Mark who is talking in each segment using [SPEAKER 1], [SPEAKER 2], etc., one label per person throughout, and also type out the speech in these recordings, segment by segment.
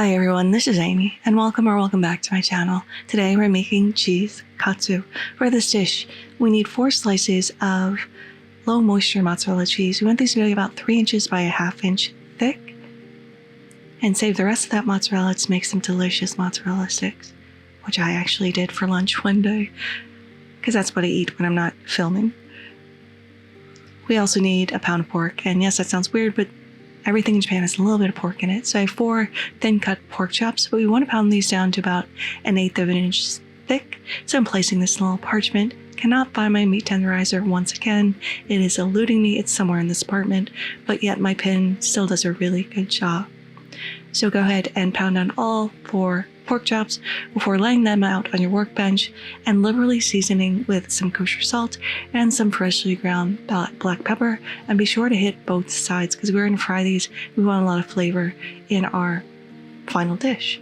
[SPEAKER 1] Hi everyone, this is Amy, and welcome back to my channel. Today we're making cheese katsu. For this dish, we need 4 slices of low moisture mozzarella cheese. We want these to be about 3 inches by a 1/2 inch thick, and save the rest of that mozzarella to make some delicious mozzarella sticks, which I actually did for lunch one day, because that's what I eat when I'm not filming. We also need a pound of pork, and yes, that sounds weird, but everything in Japan has a little bit of pork in it. So I have 4 thin cut pork chops, but we want to pound these down to about 1/8 of an inch thick. So I'm placing this in a little parchment. Cannot find my meat tenderizer once again. It is eluding me. It's somewhere in this apartment, but yet my pen still does a really good job. So go ahead and pound down all 4 pork chops before laying them out on your workbench and liberally seasoning with some kosher salt and some freshly ground black pepper. And be sure to hit both sides because we're going to fry these. We want a lot of flavor in our final dish.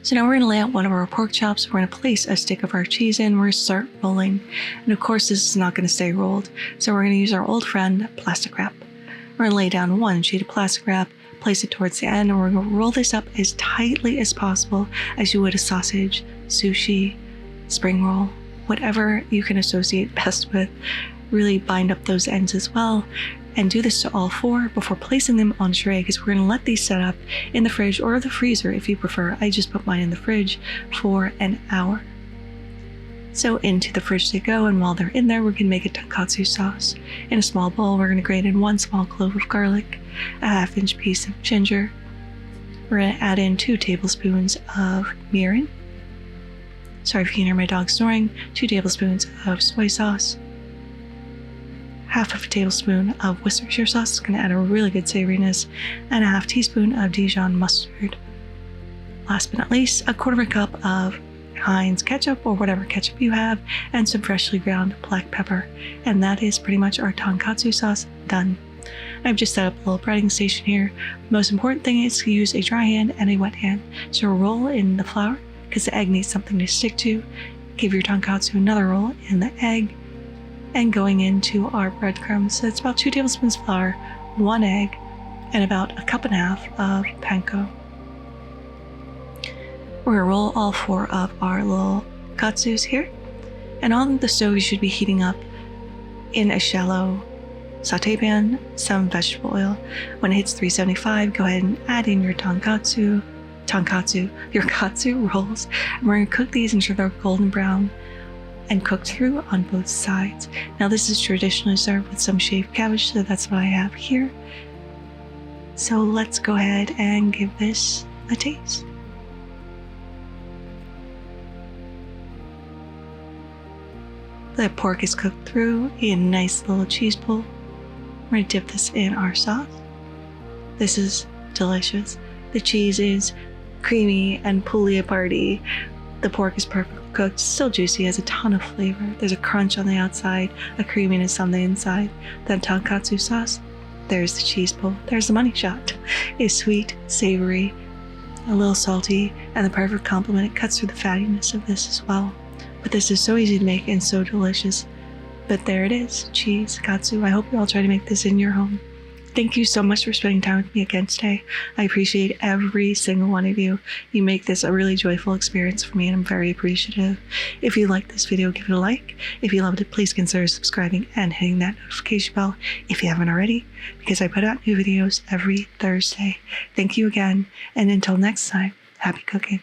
[SPEAKER 1] So now we're going to lay out one of our pork chops. We're going to place a stick of our cheese in. We're going to start rolling. And of course, this is not going to stay rolled. So we're going to use our old friend, plastic wrap. We're going to lay down 1 sheet of plastic wrap, place it towards the end, and we're going to roll this up as tightly as possible as you would a sausage, sushi, spring roll, whatever you can associate best with. Really bind up those ends as well, and do this to all 4 before placing them on a tray, because we're going to let these set up in the fridge or the freezer if you prefer. I just put mine in the fridge for an hour. So into the fridge they go, and while they're in there, we're going to make a tonkatsu sauce. In a small bowl, we're going to grate in 1 small clove of garlic, a 1/2 inch piece of ginger. We're going to add in 2 tablespoons of mirin. Sorry if you can hear my dog snoring. 2 tablespoons of soy sauce. 1/2 tablespoon of Worcestershire sauce. It's going to add a really good savoriness. And a 1/2 teaspoon of Dijon mustard. Last but not least, 1/4 cup of Heinz ketchup or whatever ketchup you have, and some freshly ground black pepper. And that is pretty much our tonkatsu sauce done. I've just set up a little breading station here. Most important thing is to use a dry hand and a wet hand. So roll in the flour because the egg needs something to stick to. Give your tonkatsu another roll in the egg, and going into our breadcrumbs. So it's about 2 tablespoons flour, 1 egg, and about 1.5 cups of panko. We're going to roll all 4 of our little katsus here. And on the stove, you should be heating up in a shallow sauté pan some vegetable oil. When it hits 375, go ahead and add in your katsu rolls. And we're going to cook these until they're golden brown and cooked through on both sides. Now this is traditionally served with some shaved cabbage, so that's what I have here. So let's go ahead and give this a taste. The pork is cooked through in a nice little cheese bowl. We're going to dip this in our sauce. This is delicious. The cheese is creamy and pulley-aparty. The pork is perfectly cooked, still juicy, has a ton of flavor. There's a crunch on the outside, a creaminess on the inside. That tonkatsu sauce, there's the cheese bowl, there's the money shot. It's sweet, savory, a little salty, and the perfect complement. It cuts through the fattiness of this as well. But this is so easy to make and so delicious. But there it is, cheese katsu. I hope you all try to make this in your home. Thank you so much for spending time with me again today. I appreciate every single one of you. You make this a really joyful experience for me, and I'm very appreciative. If you liked this video, give it a like. If you loved it, please consider subscribing and hitting that notification bell if you haven't already, because I put out new videos every Thursday. Thank you again, and until next time, happy cooking.